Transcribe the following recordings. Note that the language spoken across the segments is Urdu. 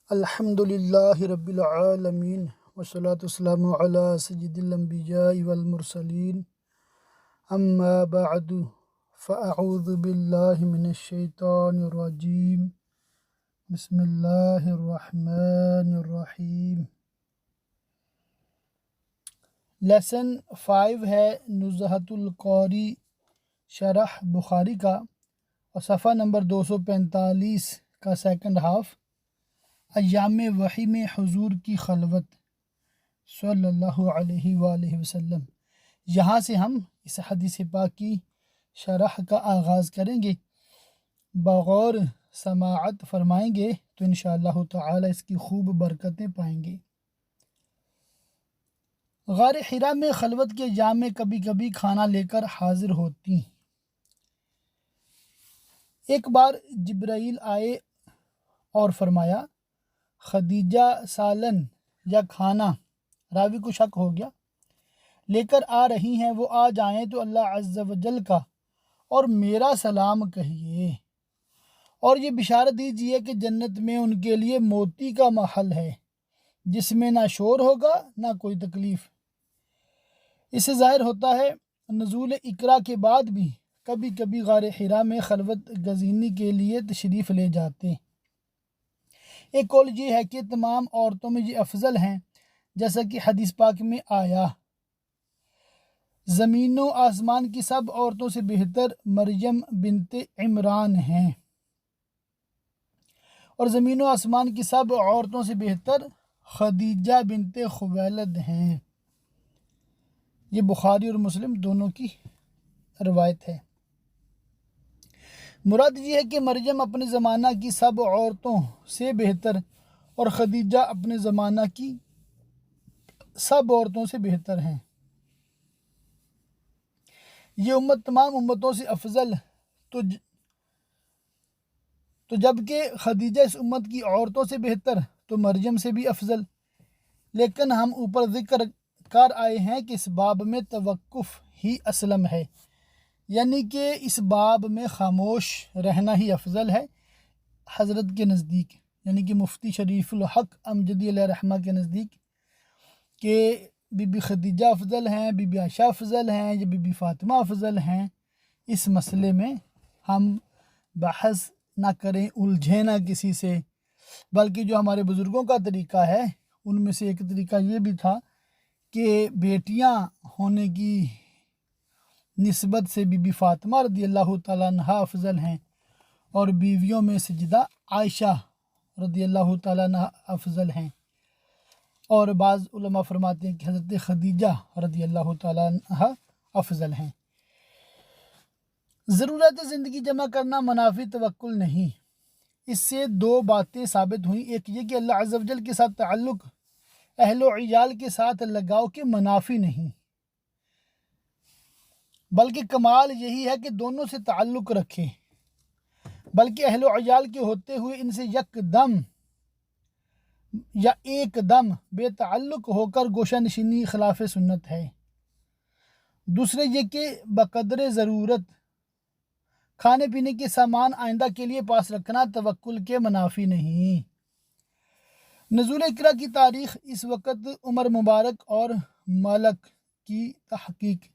الحمد للہ رب العالمین والصلاة والسلام علی سید الانبیاء والمرسلین اما بعد فاعوذ باللہ من الشیطان الرجیم بسم اللہ الرحمن الرحیم۔ لیسن 5 ہے نزہۃ القاری شرح بخاری کا، اور صفحہ نمبر 245 کا سیکنڈ ہاف، ایام وحی میں حضور کی خلوت صلی اللہ علیہ وآلہ وسلم۔ یہاں سے ہم اس حدیث پاک کی شرح کا آغاز کریں گے، بغور سماعت فرمائیں گے تو انشاءاللہ تعالی اس کی خوب برکتیں پائیں گے۔ غار حرا میں خلوت کے ایام میں کبھی کبھی کھانا لے کر حاضر ہوتی۔ ایک بار جبرائیل آئے اور فرمایا، خدیجہ سالن یا کھانا، راوی کو شک ہو گیا، لے کر آ رہی ہیں، وہ آ جائیں تو اللہ عز و جل کا اور میرا سلام کہیے، اور یہ بشارت دیجیے کہ جنت میں ان کے لیے موتی کا محل ہے، جس میں نہ شور ہوگا نہ کوئی تکلیف۔ اس سے ظاہر ہوتا ہے نزول اقرا کے بعد بھی کبھی کبھی غار حرا میں خلوت گزینی کے لیے تشریف لے جاتے۔ ایک قول یہ ہے کہ تمام عورتوں میں یہ افضل ہیں، جیسا کہ حدیث پاک میں آیا، زمین و آسمان کی سب عورتوں سے بہتر مریم بنت عمران ہیں، اور زمین و آسمان کی سب عورتوں سے بہتر خدیجہ بنت خویلد ہیں۔ یہ بخاری اور مسلم دونوں کی روایت ہے۔ مراد یہ ہے کہ مریم اپنے زمانہ کی سب عورتوں سے بہتر اور خدیجہ اپنے زمانہ کی سب عورتوں سے بہتر ہیں۔ یہ امت تمام امتوں سے افضل تو جبکہ خدیجہ اس امت کی عورتوں سے بہتر تو مریم سے بھی افضل، لیکن ہم اوپر ذکر کر آئے ہیں کہ اس باب میں توقف ہی اسلم ہے، یعنی کہ اس باب میں خاموش رہنا ہی افضل ہے حضرت کے نزدیک، یعنی کہ مفتی شریف الحق امجدی علیہ رحمہ کے نزدیک، کہ بی بی خدیجہ افضل ہیں، بی بی عائشہ افضل ہیں یا بی بی فاطمہ افضل ہیں۔ اس مسئلے میں ہم بحث نہ کریں، الجھیں نہ کسی سے، بلکہ جو ہمارے بزرگوں کا طریقہ ہے ان میں سے ایک طریقہ یہ بھی تھا کہ بیٹیاں ہونے کی نسبت سے بی بی فاطمہ رضی اللہ تعالیٰ عنہ افضل ہیں، اور بیویوں میں سیدہ عائشہ رضی اللہ تعالیٰ عنہ افضل ہیں، اور بعض علماء فرماتے ہیں کہ حضرت خدیجہ رضی اللہ تعالیٰ عنہ افضل ہیں۔ ضرورت زندگی جمع کرنا منافی توکل نہیں۔ اس سے دو باتیں ثابت ہوئیں، ایک یہ کہ اللہ عز و جل کے ساتھ تعلق اہل و عیال کے ساتھ لگاؤ کے منافی نہیں، بلکہ کمال یہی ہے کہ دونوں سے تعلق رکھے، بلکہ اہل و عیال کے ہوتے ہوئے ان سے یک دم یا ایک دم بے تعلق ہو کر گوشہ نشینی خلاف سنت ہے۔ دوسرے یہ کہ بقدر ضرورت کھانے پینے کے سامان آئندہ کے لیے پاس رکھنا توکل کے منافی نہیں۔ نزول اقرا کی تاریخ اس وقت عمر مبارک اور ملک کی تحقیق۔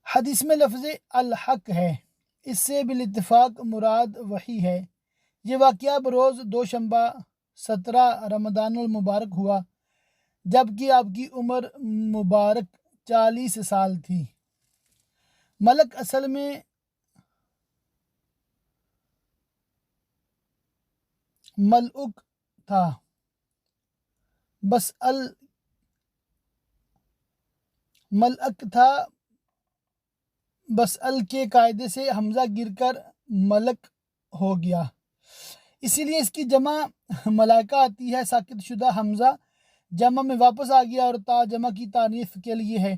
حدیث میں لفظ الحق ہے، اس سے بالاتفاق مراد وحی ہے۔ یہ واقعہ بروز دوشنبہ 17 رمضان المبارک ہوا، جبکہ آپ کی عمر مبارک 40 سال تھی۔ ملک اصل میں ملعک تھا، بس ملعک تھا، بس کے قاعدے سے حمزہ گر کر ملک ہو گیا، اسی لیے اس کی جمع ملائکہ آتی ہے۔ ساکت شدہ حمزہ جمع میں واپس آ گیا اور تا جمع کی تانیث کے لیے ہے۔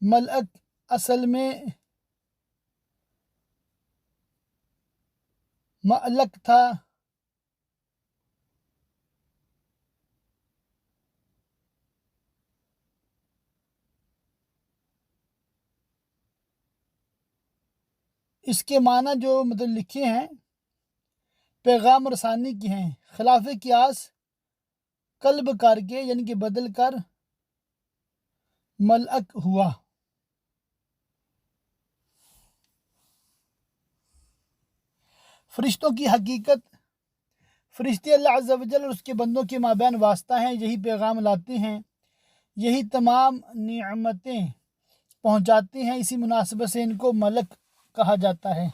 ملعک اصل میں معلق تھا، اس کے معنی جو لکھے ہیں پیغام رسانی کی ہیں، خلاف قیاس قلب کر کے یعنی کہ بدل کر ملک ہوا۔ فرشتوں کی حقیقت، فرشتے اللہ عز و جل اور اس کے بندوں کے مابین واسطہ ہیں، یہی پیغام لاتے ہیں، یہی تمام نعمتیں پہنچاتے ہیں، اسی مناسبت سے ان کو ملک کہا جاتا ہے۔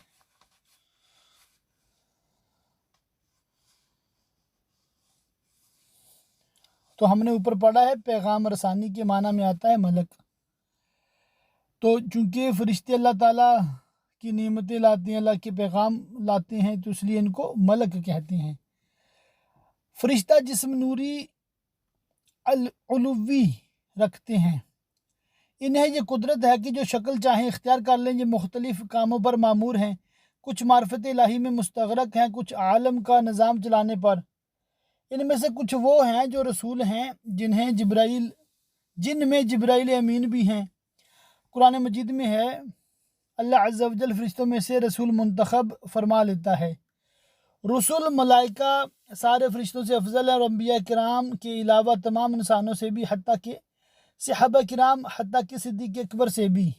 تو ہم نے اوپر پڑھا ہے پیغام رسانی کے معنی میں آتا ہے ملک۔ تو چونکہ فرشتے اللہ تعالیٰ کی نعمتیں لاتے ہیں، اللہ کے پیغام لاتے ہیں، تو اس لیے ان کو ملک کہتے ہیں۔ فرشتہ جسم نوری علوی رکھتے ہیں، انہیں یہ قدرت ہے کہ جو شکل چاہیں اختیار کر لیں۔ یہ مختلف کاموں پر مامور ہیں، کچھ معرفت الہی میں مستغرق ہیں، کچھ عالم کا نظام چلانے پر۔ ان میں سے کچھ وہ ہیں جو رسول ہیں جن میں جبرائیل امین بھی ہیں۔ قرآن مجید میں ہے، اللہ عز و جل فرشتوں میں سے رسول منتخب فرما لیتا ہے۔ رسول ملائکہ سارے فرشتوں سے افضل ہے، اور انبیاء کرام کے علاوہ تمام انسانوں سے بھی، حتیٰ کہ صحابہ کرام، حتیٰ کہ صدیق اکبر سے بھی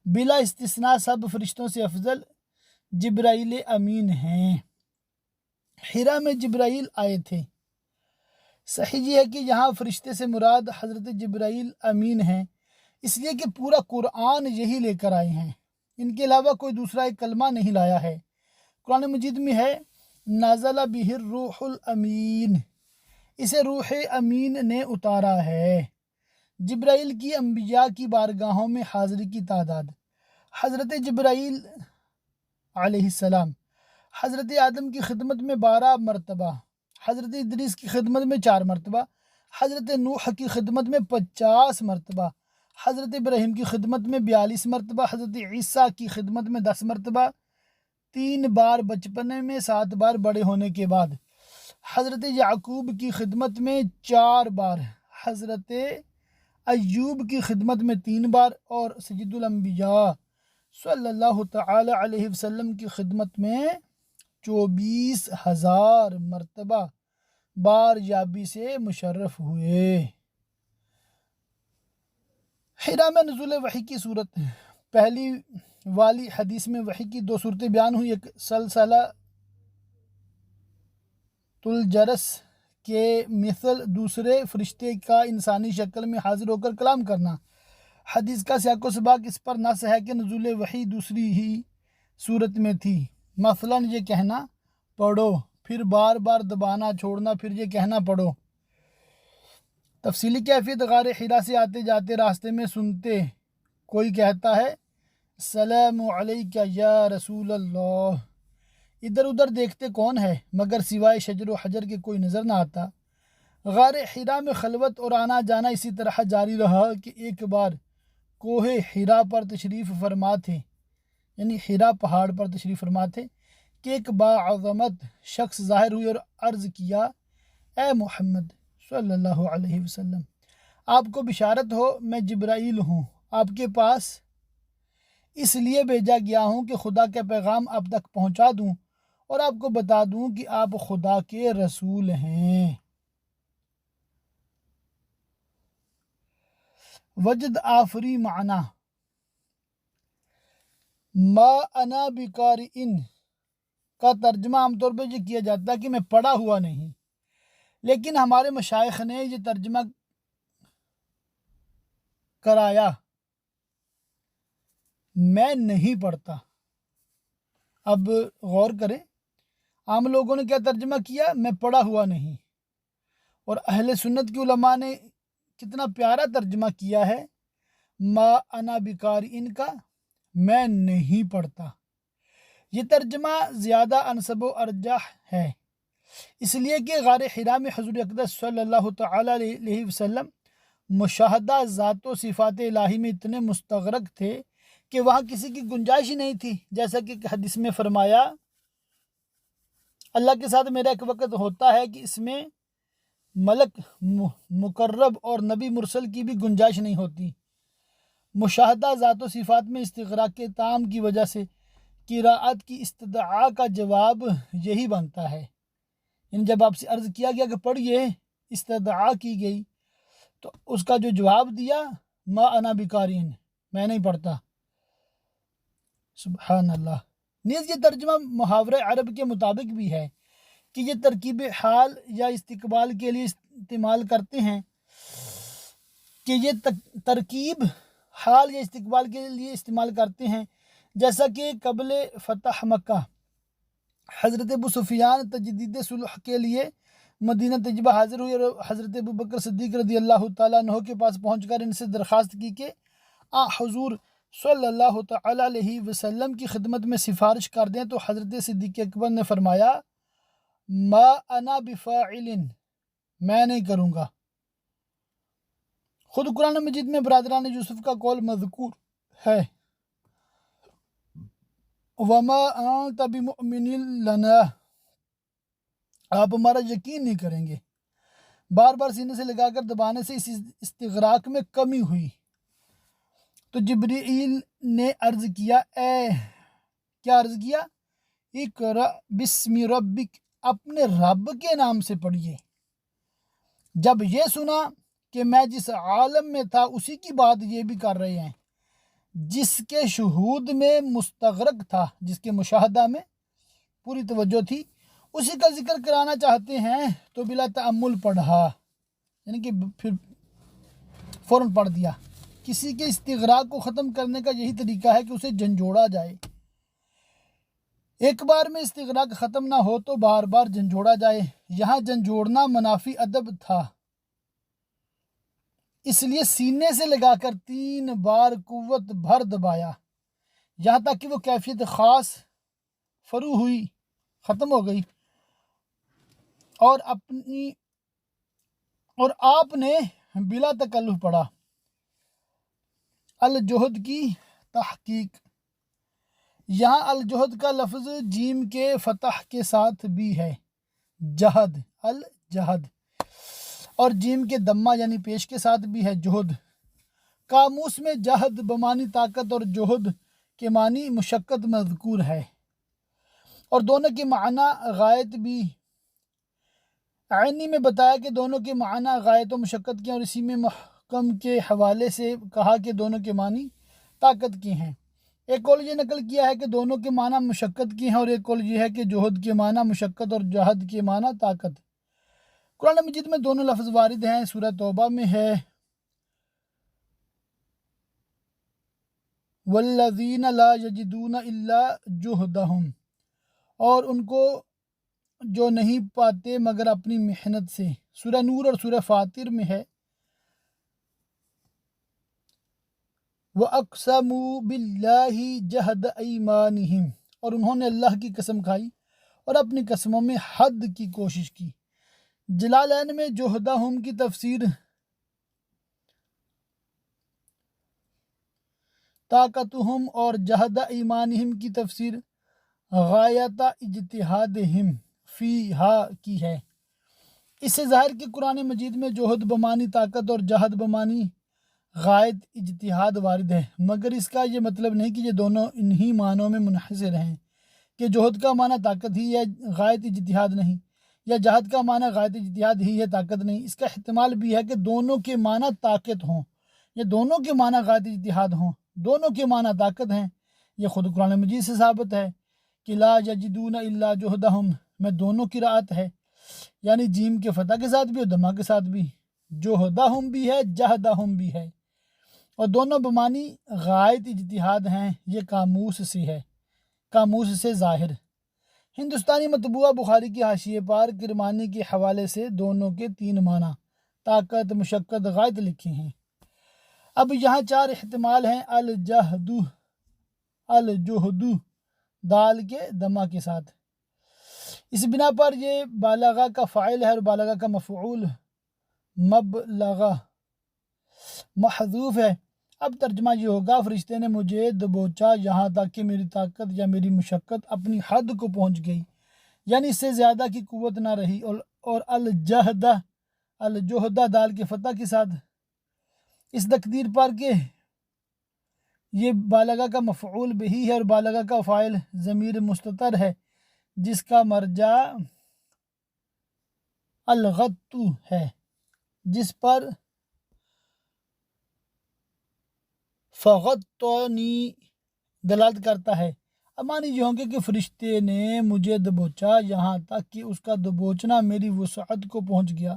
بلا استثناء سب فرشتوں سے افضل جبرائیل امین ہیں۔ حرا میں جبرائیل آئے تھے۔ صحیح یہ ہے کہ یہاں فرشتے سے مراد حضرت جبرائیل امین ہیں، اس لیے کہ پورا قرآن یہی لے کر آئے ہیں، ان کے علاوہ کوئی دوسرا ایک کلمہ نہیں لایا ہے۔ قرآن مجید میں ہے نازل بہ الروح الامین، اسے روح امین نے اتارا ہے۔ جبرائیل کی انبیاء کی بارگاہوں میں حاضری کی تعداد: حضرت جبرائیل علیہ السلام حضرت آدم کی خدمت میں 12 مرتبہ، حضرت ادریس کی خدمت میں 4 مرتبہ، حضرت نوح کی خدمت میں 50 مرتبہ، حضرت ابراہیم کی خدمت میں 42 مرتبہ، حضرت عیسیٰ کی خدمت میں 10 مرتبہ، 3 بار بچپنے میں، 7 بار بڑے ہونے کے بعد، حضرت یعقوب کی خدمت میں 4 بار، حضرت ایوب کی خدمت میں 3 بار، اور سید الانبیاء صلی اللہ تعالی علیہ وسلم کی خدمت میں 24,000 مرتبہ بار یابی سے مشرف ہوئے۔ حرا میں نزول وحی کی صورت: پہلی والی حدیث میں وحی کی 2 صورتیں بیان ہوئی، ایک سلسلہ الجرس کے مثل، دوسرے فرشتے کا انسانی شکل میں حاضر ہو کر کلام کرنا۔ حدیث کا سیاق و سباق اس پر نص ہے کہ نزول وحی دوسری ہی صورت میں تھی، مثلا یہ کہنا پڑھو، پھر بار بار دبانا چھوڑنا، پھر یہ کہنا پڑھو۔ تفصیلی کیفیت: غار حرا سے آتے جاتے راستے میں سنتے کوئی کہتا ہے السلام علیک یا رسول اللہ، ادھر ادھر دیکھتے کون ہے مگر سوائے شجر و حجر کے کوئی نظر نہ آتا۔ غار حرا میں خلوت اور آنا جانا اسی طرح جاری رہا کہ ایک بار کوہ حرا پر تشریف فرما تھے، یعنی حرا پہاڑ پر تشریف فرما تھے، کہ ایک باعظمت شخص ظاہر ہوئی اور عرض کیا، اے محمد صلی اللہ علیہ وسلم، آپ کو بشارت ہو، میں جبرائیل ہوں، آپ کے پاس اس لیے بھیجا گیا ہوں کہ خدا کا پیغام آپ تک پہنچا دوں اور آپ کو بتا دوں کہ آپ خدا کے رسول ہیں۔ وجد آفری معنی: ما انا بقارئن کا ترجمہ عام طور پہ یہ کیا جاتا ہے کہ میں پڑھا ہوا نہیں، لیکن ہمارے مشائخ نے یہ ترجمہ کرایا میں نہیں پڑھتا۔ اب غور کریں، عام لوگوں نے کیا ترجمہ کیا؟ میں پڑھا ہوا نہیں، اور اہل سنت کی علماء نے کتنا پیارا ترجمہ کیا ہے، ما انا بقارئن کا میں نہیں پڑھتا۔ یہ ترجمہ زیادہ انسب و ارجح ہے، اس لیے کہ غار حرا میں حضور اقدس صلی اللہ تعالی علیہ وسلم مشاہدہ ذات و صفات الہی میں اتنے مستغرق تھے کہ وہاں کسی کی گنجائش ہی نہیں تھی، جیسا کہ حدیث میں فرمایا، اللہ کے ساتھ میرا ایک وقت ہوتا ہے کہ اس میں ملک مقرب اور نبی مرسل کی بھی گنجائش نہیں ہوتی۔ مشاہدہ ذات و صفات میں استغراق تام کی وجہ سے، قراءت کی استدعاء کا جواب یہی بنتا ہے، یعنی جب آپ سے عرض کیا گیا کہ پڑھیے، استدعاء کی گئی، تو اس کا جو جواب دیا ما انا بقارئ، میں نہیں پڑھتا۔ سبحان اللہ۔ نیز یہ ترجمہ محاورہ عرب کے مطابق بھی ہے کہ یہ ترکیب حال یا استقبال کے لیے استعمال کرتے ہیں، کہ یہ ترکیب حال یا استقبال کے لیے استعمال کرتے ہیں، جیسا کہ قبل فتح مکہ حضرت ابو سفیان تجدید صلح کے لیے مدینہ طیبہ حاضر ہوئے اور حضرت ابو بکر صدیق رضی اللہ تعالیٰ عنہ کے پاس پہنچ کر ان سے درخواست کی کہ حضور صلی اللہ تعالی علیہ وسلم کی خدمت میں سفارش کر دیں، تو حضرت صدیق اکبر نے فرمایا ما انا بفاعل، میں نہیں کروں گا۔ خود قرآن مجید میں برادران یوسف کا قول مذکور ہے، وما انت بمؤمن لنا، آپ ہمارا یقین نہیں کریں گے۔ بار بار سینے سے لگا کر دبانے سے اس استغراق میں کمی ہوئی، تو جبرائیل نے عرض کیا، کیا عرض کیا؟ اقرأ بسم ربک، اپنے رب کے نام سے پڑھیے۔ جب یہ سنا کہ میں جس عالم میں تھا اسی کی بات یہ بھی کر رہے ہیں، جس کے شہود میں مستغرق تھا، جس کے مشاہدہ میں پوری توجہ تھی، اسی کا ذکر کرانا چاہتے ہیں، تو بلا تأمل پڑھا، یعنی کہ پھر فوراً پڑھ دیا۔ کسی کے استغراق کو ختم کرنے کا یہی طریقہ ہے کہ اسے جھنجھوڑا جائے۔ ایک بار میں استغراق ختم نہ ہو تو بار بار جھنجھوڑا جائے۔ یہاں جھنجھوڑنا منافی ادب تھا، اس لیے سینے سے لگا کر 3 بار قوت بھر دبایا، یہاں تک کہ وہ کیفیت خاص فرو ہوئی، ختم ہو گئی، اور آپ نے بلا تکلف پڑھا۔ الجہد کی تحقیق، یہاں الجہد کا لفظ جیم کے فتح کے ساتھ بھی ہے، جہد، الجہد، اور جیم کے دمہ یعنی پیش کے ساتھ بھی ہے، جہد۔ قاموس میں جہد بمانی طاقت اور جہد کے معنی مشقت مذکور ہے، اور دونوں کے معنی غایت بھی۔ عینی میں بتایا کہ دونوں کے معنی غایت و مشقت کے، اور اسی میں محکم کے حوالے سے کہا کہ دونوں کے معنی طاقت کے ہیں۔ ایک قول یہ نقل کیا ہے کہ دونوں کے معنی مشقت کے ہیں، اور ایک قول یہ ہے کہ جہد کے معنی مشقت اور جہد کے معنی طاقت۔ قرآن مجید میں دونوں لفظ وارد ہیں۔ سورہ توبہ میں ہے وَالَّذِينَ لَا يَجِدُونَ إِلَّا جُهْدَهُمْ، اور ان کو جو نہیں پاتے مگر اپنی محنت سے۔ سورہ نور اور سورہ فاطر میں ہے وَأَقْسَمُوا بِاللَّهِ جَهْدَ أَيْمَانِهِمْ، اور انہوں نے اللہ کی قسم کھائی اور اپنی قسموں میں حد کی کوشش کی۔ جلالین میں جہدہم کی تفسیر طاقتہم اور جہد ایمانہم کی تفسیر غایت اجتہادہم فیہا کی ہے۔ اس سے ظاہر کہ قرآن مجید میں جہد بمانی طاقت اور جہد بمانی غایت اجتہاد وارد ہے، مگر اس کا یہ مطلب نہیں کہ یہ دونوں انہی معنوں میں منحصر ہیں، کہ جہد کا معنی طاقت ہی ہے، غایت اجتہاد نہیں، یا جہد کا معنی غایت اجتہاد ہی ہے، طاقت نہیں۔ اس کا احتمال بھی ہے کہ دونوں کے معنی طاقت ہوں، یا دونوں کے معنی غایت اجتہاد ہوں، دونوں کے معنی طاقت ہیں۔ یہ خود قرآن مجید سے ثابت ہے کہ لا یجدون الا جہدہم میں دونوں قرأت ہے، یعنی جیم کے فتح کے ساتھ بھی اور دمہ کے ساتھ بھی، جہدہم بھی ہے، جہدہم بھی ہے، اور دونوں بمانی غایت اجتہاد ہیں۔ یہ قاموس سے ہے، قاموس سے ظاہر۔ ہندوستانی مطبوعہ بخاری کی حاشیے پر کرمانی کے حوالے سے دونوں کے 3 معنی طاقت، مشقت، غایت لکھے ہیں۔ اب یہاں 4 احتمال ہیں، الجہد، الجہد دال کے دمہ کے ساتھ۔ اس بنا پر یہ بالغہ کا فاعل ہے اور بالغہ کا مفعول مبلغہ محذوف ہے۔ اب ترجمہ یہ ہوگا، فرشتے نے مجھے دبوچا یہاں تک کہ میری طاقت یا میری مشقت اپنی حد کو پہنچ گئی، یعنی اس سے زیادہ کی قوت نہ رہی۔ اور الجہدہ، الجہدہ دال کے فتح کے ساتھ، اس تقدیر پر کہ یہ بالغہ کا مفعول بہی ہے اور بالغہ کا فاعل ضمیر مستتر ہے جس کا مرجع الغت ہے، جس پر فغطنی دلالت کرتا ہے۔ اب مان لیجیے ہوں گے کہ فرشتے نے مجھے دبوچا یہاں تک کہ اس کا دبوچنا میری وسعت کو پہنچ گیا،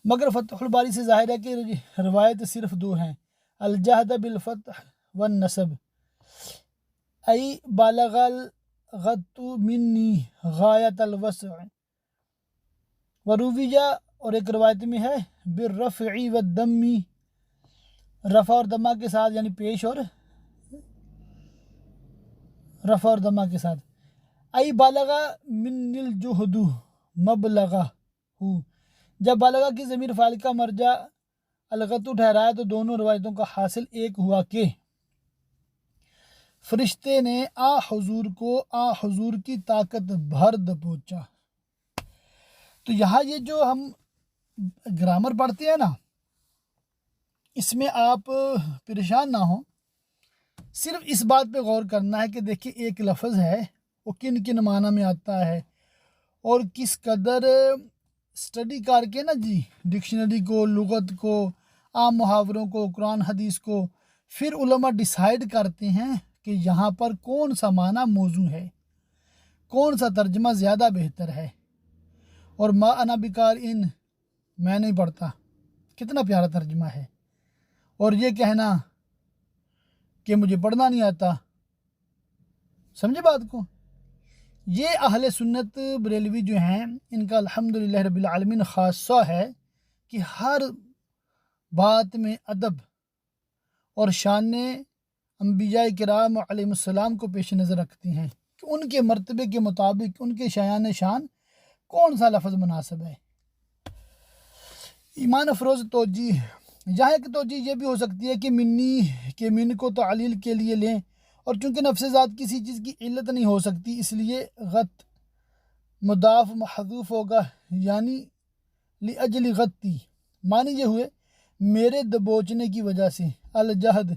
مگر فتح الباری سے ظاہر ہے کہ روایت صرف دو ہیں، الجہد بالفتح والنصب، ای بالغ الغت منی غایت الوسع، ورویہ اور ایک روایت میں ہے بالرفع والدم، رفع اور دمہ کے ساتھ، یعنی پیش اور رفع اور دمہ کے ساتھ، ای بالغہ من الجہد مبلغہ ہو، جب بالغہ کی ضمیر فاعل کا مرجع الغت ٹھہرایا تو دونوں روایتوں کا حاصل ایک ہوا کہ فرشتے نے حضور کو حضور کی طاقت بھر دبوچا۔ تو یہاں یہ جو ہم گرامر پڑھتے ہیں نا، اس میں آپ پریشان نہ ہوں، صرف اس بات پہ غور کرنا ہے کہ دیکھیں ایک لفظ ہے وہ کن کن معنی میں آتا ہے، اور کس قدر اسٹڈی کر کے نا جی ڈکشنری کو، لغت کو، عام محاوروں کو، قرآن حدیث کو، پھر علماء ڈیسائیڈ کرتے ہیں کہ یہاں پر کون سا معنی موزوں ہے، کون سا ترجمہ زیادہ بہتر ہے۔ اور ما انا بکار ان، میں نہیں پڑھتا، کتنا پیارا ترجمہ ہے، اور یہ کہنا کہ مجھے پڑھنا نہیں آتا، سمجھے بات کو؟ یہ اہل سنت بریلوی جو ہیں ان کا الحمدللہ رب العالمین خاصہ ہے کہ ہر بات میں ادب اور شان انبیاء کرام علیہ السلام کو پیش نظر رکھتی ہیں کہ ان کے مرتبے کے مطابق ان کے شایان شان کون سا لفظ مناسب ہے۔ ایمان افروز توجیہ، یہاں ایک توجیہ یہ بھی ہو سکتی ہے کہ منی کے من کو تعلیل کے لیے لیں، اور چونکہ نفس ذات کسی چیز کی علت نہیں ہو سکتی اس لیے غت مضاف محذوف ہوگا، یعنی لاجل غتی، معنی یہ ہوئے میرے دبوچنے کی وجہ سے، الجہد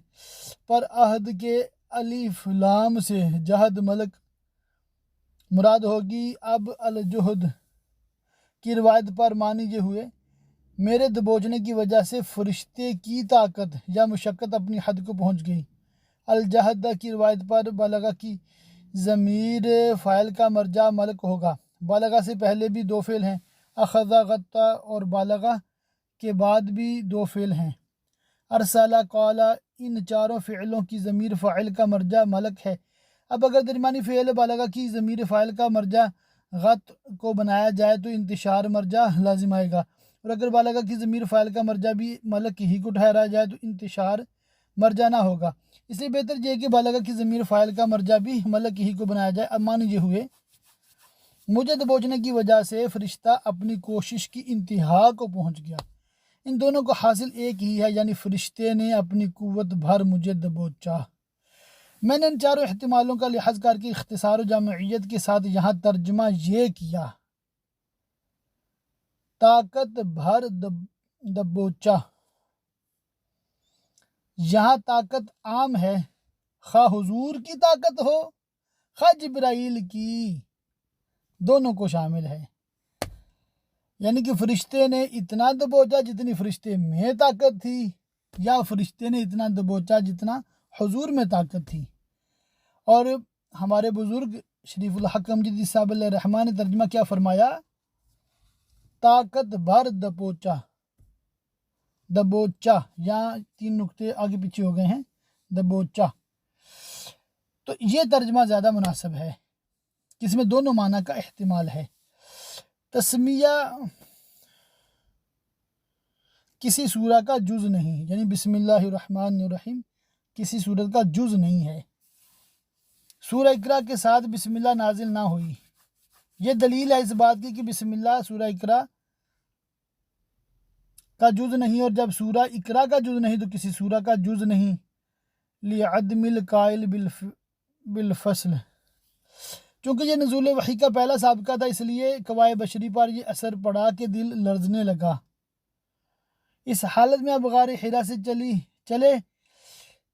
پر عہد کے الف لام سے جہد ملک مراد ہوگی، اب الجہد کی روایت پر معنی یہ ہوئے میرے دبوچنے کی وجہ سے فرشتے کی طاقت یا مشقت اپنی حد کو پہنچ گئی، الجہد کی روایت پر بالغہ کی ضمیر فاعل کا مرجع ملک ہوگا، بالغہ سے پہلے بھی دو فعل ہیں، اخذا غطا، اور بالغہ کے بعد بھی دو فعل ہیں، ارسلہ قالا، ان چاروں فعلوں کی ضمیر فاعل کا مرجع ملک ہے۔ اب اگر درمیانی فعل بالغہ کی ضمیر فاعل کا مرجع غط کو بنایا جائے تو انتشار مرجع لازم آئے گا، اور اگر بالغہ کی ضمیر فاعل کا مرجع بھی ملک ہی کو ٹھہرایا جائے تو انتشار مرجع نہ ہوگا، اس لیے بہتر یہ کہ بالغہ کی ضمیر فاعل کا مرجع بھی ملک ہی کو بنایا جائے۔ اب معنی یہ ہوئے مجھے دبوچنے کی وجہ سے فرشتہ اپنی کوشش کی انتہا کو پہنچ گیا، ان دونوں کو حاصل ایک ہی ہے، یعنی فرشتے نے اپنی قوت بھر مجھے دبوچا۔ میں نے ان چاروں احتمالوں کا لحاظ کر کے اختصار و جامعیت کے ساتھ یہاں ترجمہ یہ کیا، طاقت بھر دبوچا، یہاں طاقت عام ہے، خواہ حضور کی طاقت ہو خواہ جبرائیل کی، دونوں کو شامل ہے، یعنی کہ فرشتے نے اتنا دبوچا جتنی فرشتے میں طاقت تھی، یا فرشتے نے اتنا دبوچا جتنا حضور میں طاقت تھی۔ اور ہمارے بزرگ شریف الحق امجدی صاحب علیہ الرحمٰن نے ترجمہ کیا فرمایا، طاقت بھر دبوچا، دبوچا، یہاں 3 نقطے آگے پیچھے ہو گئے ہیں، دبوچا، تو یہ ترجمہ زیادہ مناسب ہے، جس میں دونوں معنی کا احتمال ہے۔ تسمیہ کسی سورہ کا جز نہیں، یعنی بسم اللہ الرحمن الرحیم کسی سورت کا جز نہیں ہے، سورہ اقرا کے ساتھ بسم اللہ نازل نہ ہوئی، یہ دلیل ہے اس بات کی کہ بسم اللہ سورہ اقرا کا جز نہیں، اور جب سورہ اقرا کا جز نہیں تو کسی سورہ کا جز نہیں، لعدم القائل بالفصل، چونکہ یہ نزول وحی کا پہلا سابقہ تھا اس لیے قوائے بشری پر یہ اثر پڑا کہ دل لرزنے لگا، اس حالت میں اب غار حرا سے چلے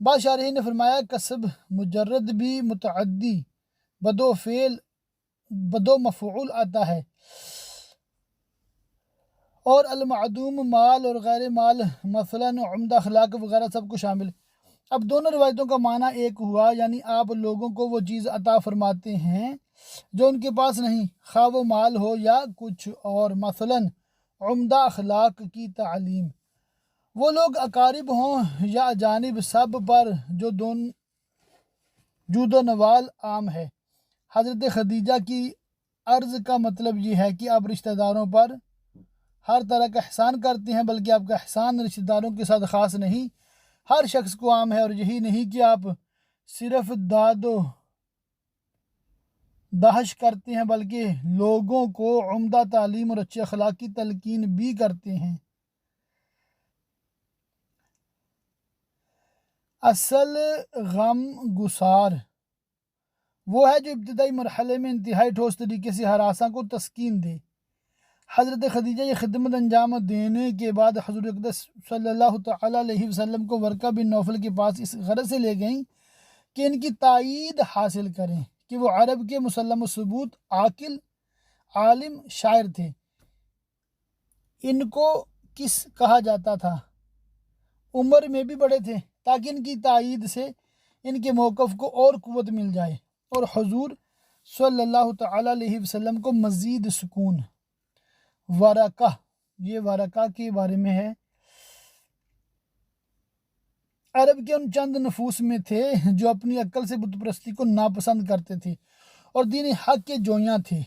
بعض شارحین نے فرمایا کسب مجرد بھی متعدی بدو فعل بدو مفعول آتا ہے، اور المعدوم مال اور غیر مال مثلاً عمدہ اخلاق وغیرہ سب کو شامل۔ اب دونوں روایتوں کا معنی ایک ہوا، یعنی آپ لوگوں کو وہ چیز عطا فرماتے ہیں جو ان کے پاس نہیں، خواہ وہ مال ہو یا کچھ اور، مثلاً عمدہ اخلاق کی تعلیم۔ وہ لوگ اقارب ہوں یا اجانب، سب پر جو جود و نوال عام ہے۔ حضرت خدیجہ کی عرض کا مطلب یہ ہے کہ آپ رشتہ داروں پر ہر طرح کا احسان کرتے ہیں، بلکہ آپ کا احسان رشتہ داروں کے ساتھ خاص نہیں، ہر شخص کو عام ہے۔ اور یہی نہیں کہ آپ صرف داد و دہش کرتے ہیں، بلکہ لوگوں کو عمدہ تعلیم اور اچھے اخلاق کی تلقین بھی کرتے ہیں۔ اصل غم گسار وہ ہے جو ابتدائی مرحلے میں انتہائی ٹھوس طریقے سے ہراساں کو تسکین دے۔ حضرت خدیجہ یہ خدمت انجام دینے کے بعد حضور اقدس صلی اللہ تعالیٰ علیہ وسلم کو ورقہ بن نوفل کے پاس اس غرض سے لے گئیں کہ ان کی تائید حاصل کریں کہ وہ عرب کے مسلم و ثبوت، عاقل، عالم، شاعر تھے۔ ان کو کس کہا جاتا تھا؟ عمر میں بھی بڑے تھے، تاکہ ان کی تائید سے ان کے موقف کو اور قوت مل جائے اور حضور صلی اللہ تعالیٰ علیہ وسلم کو مزید سکون۔ ورقہ، یہ ورقہ کے بارے میں ہے، عرب کے ان چند نفوس میں تھے جو اپنی عقل سے بت پرستی کو ناپسند کرتے تھے اور دین حق کے جویاں تھے۔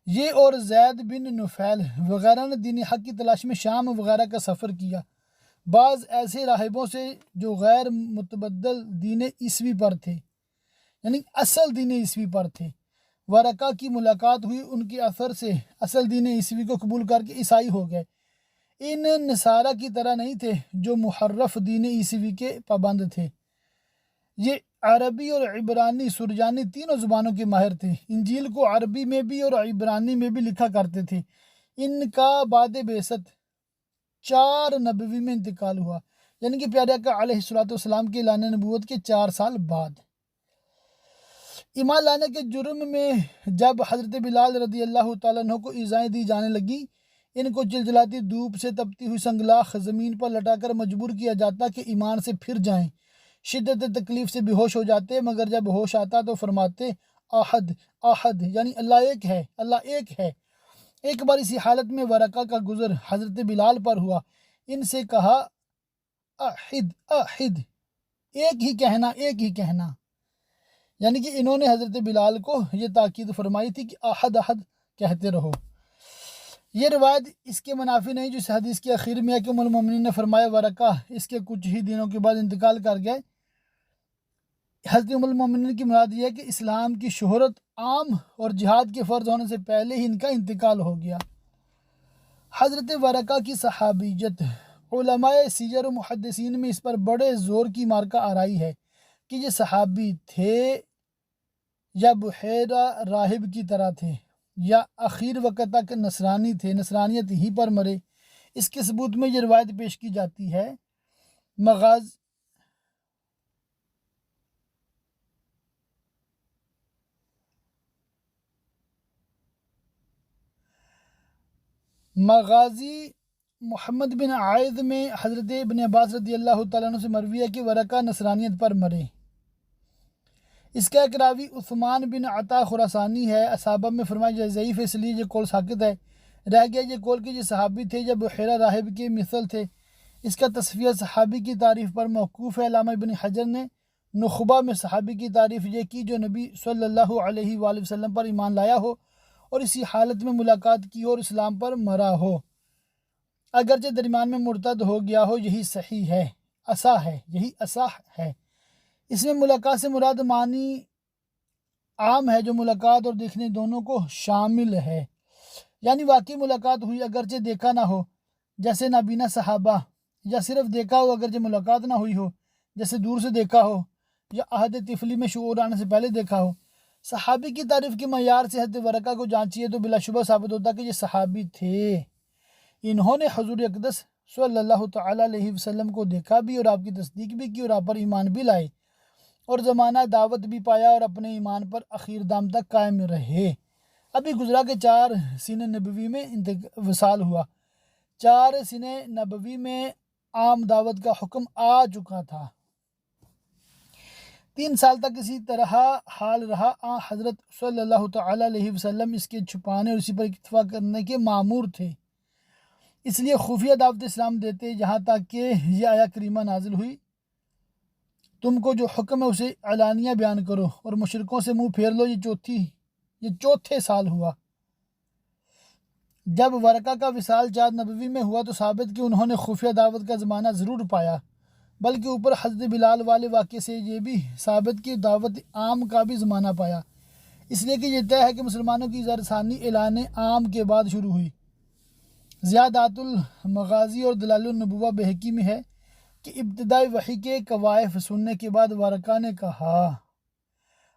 یہ اور زید بن نفیل وغیرہ نے دین حق کی تلاش میں شام وغیرہ کا سفر کیا، بعض ایسے راہبوں سے جو غیر متبدل دین عیسوی پر تھے، یعنی اصل دین عیسوی پر تھے۔ ورقہ کی ملاقات ہوئی، ان کے اثر سے اصل دین عیسوی کو قبول کر کے عیسائی ہو گئے۔ ان نصارہ کی طرح نہیں تھے جو محرف دین عیسوی کے پابند تھے۔ یہ عربی اور عبرانی سرجانی تینوں زبانوں کے ماہر تھے، انجیل کو عربی میں بھی اور عبرانی میں بھی لکھا کرتے تھے۔ ان کا بعد بعثت 4 نبوی میں انتقال ہوا، یعنی کہ پیارے آقا علیہ الصلوۃ والسلام کے اعلان نبوت کے 4 سال بعد۔ ایمان لانے کے جرم میں جب حضرت بلال رضی اللہ تعالیٰ عنہ کو ایذائیں دی جانے لگی، ان کو چلچلاتی دھوپ سے تپتی ہوئی سنگلاخ زمین پر لٹا کر مجبور کیا جاتا کہ ایمان سے پھر جائیں۔ شدت تکلیف سے بے ہوش ہو جاتے، مگر جب ہوش آتا تو فرماتے احد احد، یعنی اللہ ایک ہے، اللہ ایک ہے۔ ایک بار اسی حالت میں ورقہ کا گزر حضرت بلال پر ہوا، ان سے کہا احد احد، ایک ہی کہنا ایک ہی کہنا، یعنی کہ انہوں نے حضرت بلال کو یہ تاکید فرمائی تھی کہ احد احد کہتے رہو۔ یہ روایت اس کے منافی نہیں جو اس حدیث کے اخیر میں ہے کہ ام المومنین نے فرمایا ورقہ اس کے کچھ ہی دنوں کے بعد انتقال کر گئے۔ حضرت ام المومنین کی مراد یہ ہے کہ اسلام کی شہرت عام اور جہاد کے فرض ہونے سے پہلے ہی ان کا انتقال ہو گیا۔ حضرت ورقہ کی صحابیت، علماء سیر و محدثین میں اس پر بڑے زور کی مارکہ آرائی ہے کہ یہ صحابی تھے یا بحیرہ راہب کی طرح تھے یا آخر وقت تک نصرانی تھے، نصرانیت ہی پر مرے۔ اس کے ثبوت میں یہ روایت پیش کی جاتی ہے، مغازی محمد بن عائد میں حضرت ابن عباس رضی اللہ تعالیٰ عنہ سے مروی ہے کہ ورقہ نصرانیت پر مرے۔ اس کا ایک راوی عثمان بن عطا خراسانی ہے، اصحابہ میں فرمایا یہ ضعیف ہے، اس لیے یہ قول ساقط ہے۔ رہ گیا یہ قول کہ یہ صحابی تھے یا بحیرہ راہب کے مثل تھے۔ اس کا تصفیہ صحابی کی تعریف پر موقوف ہے۔ علامہ ابن حجر نے نخبہ میں صحابی کی تعریف یہ کی جو نبی صلی اللہ علیہ وآلہ وسلم پر ایمان لایا ہو اور اسی حالت میں ملاقات کی اور اسلام پر مرا ہو، اگرچہ درمیان میں مرتد ہو گیا ہو، یہی صحیح ہے، اصح ہے، یہی اصح ہے۔ اس میں ملاقات سے مراد معنی عام ہے جو ملاقات اور دیکھنے دونوں کو شامل ہے، یعنی واقعی ملاقات ہوئی اگرچہ دیکھا نہ ہو جیسے نابینا صحابہ، یا صرف دیکھا ہو اگرچہ ملاقات نہ ہوئی ہو جیسے دور سے دیکھا ہو، یا عہد طفلی میں شعور آنے سے پہلے دیکھا ہو۔ صحابی کی تعریف کے معیار سے حضرت ورقہ کو جانچیے تو بلا شبہ ثابت ہوتا کہ یہ صحابی تھے، انہوں نے حضور اقدس صلی اللہ تعالیٰ علیہ وسلم کو دیکھا بھی اور آپ کی تصدیق بھی کی اور آپ پر ایمان بھی لائے اور زمانہ دعوت بھی پایا اور اپنے ایمان پر اخیر دام تک قائم رہے۔ ابھی گزرا کہ 4 سنِ نبوی میں وصال ہوا۔ 4 سنِ نبوی میں عام دعوت کا حکم آ چکا تھا۔ 3 سال تک اسی طرح حال رہا۔ حضرت صلی اللہ تعالیٰ علیہ وسلم اس کے چھپانے اور اسی پر اکتفا کرنے کے مامور تھے، اس لیے خفیہ دعوت اسلام دیتے یہاں تک کہ یہ آیا کریمہ نازل ہوئی، تم کو جو حکم ہے اسے علانیہ بیان کرو اور مشرکوں سے منہ پھیر لو۔ یہ چوتھے سال ہوا۔ جب ورقہ کا وصال 4 نبوی میں ہوا تو ثابت کہ انہوں نے خفیہ دعوت کا زمانہ ضرور پایا، بلکہ اوپر حضرت بلال والے واقعے سے یہ بھی ثابت کہ دعوت عام کا بھی زمانہ پایا، اس لیے کہ یہ طے ہے کہ مسلمانوں کی زر ثانی اعلان عام کے بعد شروع ہوئی۔ زیادات المغازی اور دلائل النبوہ بہقی میں ہے کہ ابتدائی وحی کے کوائف سننے کے بعد ورقہ نے کہا،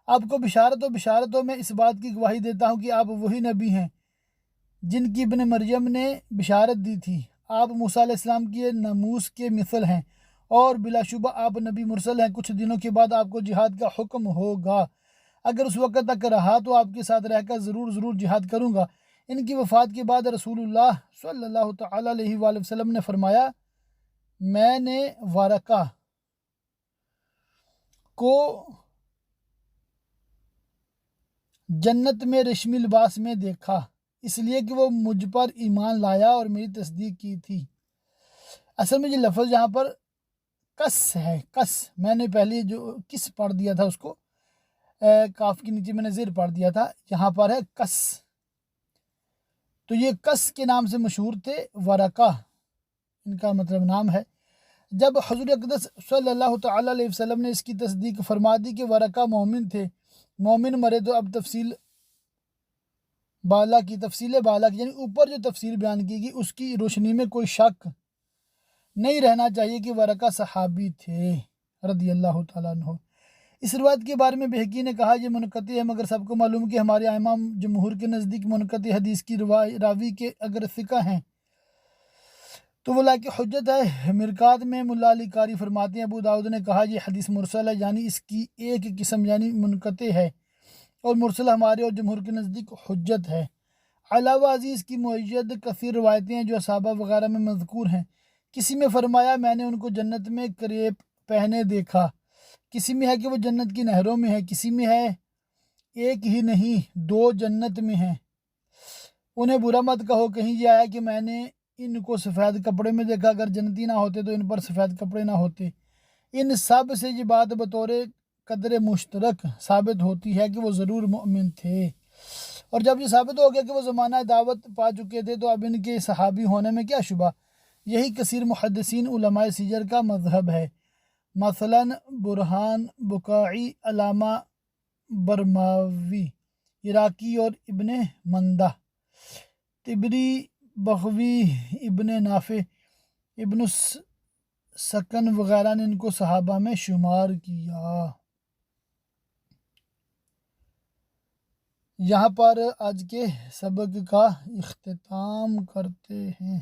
آپ کو بشارتوں میں اس بات کی گواہی دیتا ہوں کہ آپ وہی نبی ہیں جن کی ابن مریم نے بشارت دی تھی۔ آپ موسیٰ علیہ السلام کی ناموس کے مثل ہیں اور بلا شبہ آپ نبی مرسل ہیں۔ کچھ دنوں کے بعد آپ کو جہاد کا حکم ہوگا، اگر اس وقت تک رہا تو آپ کے ساتھ رہ کر ضرور جہاد کروں گا۔ ان کی وفات کے بعد رسول اللہ صلی اللہ تعالیٰ علیہ وآلہ وسلم نے فرمایا، میں نے ورقہ کو جنت میں ریشمی لباس میں دیکھا، اس لیے کہ وہ مجھ پر ایمان لایا اور میری تصدیق کی تھی۔ اصل میں یہ لفظ یہاں پر کس ہے، کس میں نے پہلے جو کس پڑھ دیا تھا اس کو کاف کے نیچے میں نے زیر پڑھ دیا تھا، یہاں پر ہے کس، تو یہ کس کے نام سے مشہور تھے، ورقہ ان کا مطلب نام ہے۔ جب حضور اقدس صلی اللہ تعالیٰ علیہ وسلم نے اس کی تصدیق فرما دی کہ ورقہ مومن تھے، مومن مرے، تو اب تفصیل بالا کی یعنی اوپر جو تفصیل بیان کی گئی اس کی روشنی میں کوئی شک نہیں رہنا چاہیے کہ ورقہ صحابی تھے رضی اللہ تعالیٰ عنہ۔ اس روایت کے بارے میں بہقی نے کہا یہ منقطع ہے، مگر سب کو معلوم کہ ہمارے ائمہ جمہور کے نزدیک منقطع حدیث کی راوی کے اگر ثقہ ہیں تو وہ لائق حجت ہے۔ مرکات میں ملا علی قاری فرماتے ہیں، ابو داؤد نے کہا یہ حدیث مرسل ہے، یعنی اس کی ایک قسم یعنی منقطع ہے، اور مرسل ہمارے اور جمہور کے نزدیک حجت ہے۔ علاوہ ازیں کی معید کثیر روایتیں ہیں جو صحابہ وغیرہ میں مذکور ہیں۔ کسی میں فرمایا میں نے ان کو جنت میں کریپ پہنے دیکھا، کسی میں ہے کہ وہ جنت کی نہروں میں ہے، کسی میں ہے ایک ہی نہیں 2 جنت میں ہیں۔ انہیں برا مت کہو، کہیں یہ آیا کہ میں نے ان کو سفید کپڑے میں دیکھا، اگر جنتی نہ ہوتے تو ان پر سفید کپڑے نہ ہوتے۔ ان سب سے یہ بات بطور قدر مشترک ثابت ہوتی ہے کہ وہ ضرور مؤمن تھے، اور جب یہ ثابت ہو گیا کہ وہ زمانہ دعوت پا چکے تھے تو اب ان کے صحابی ہونے میں کیا شبہ۔ یہی کثیر محدثین علماء سیجر کا مذہب ہے، مثلا برہان بقاعی، علامہ برماوی عراقی اور ابن مندہ، طبری، بغوی، ابن نافع، ابن سکن وغیرہ نے ان کو صحابہ میں شمار کیا۔ یہاں پر آج کے سبق کا اختتام کرتے ہیں۔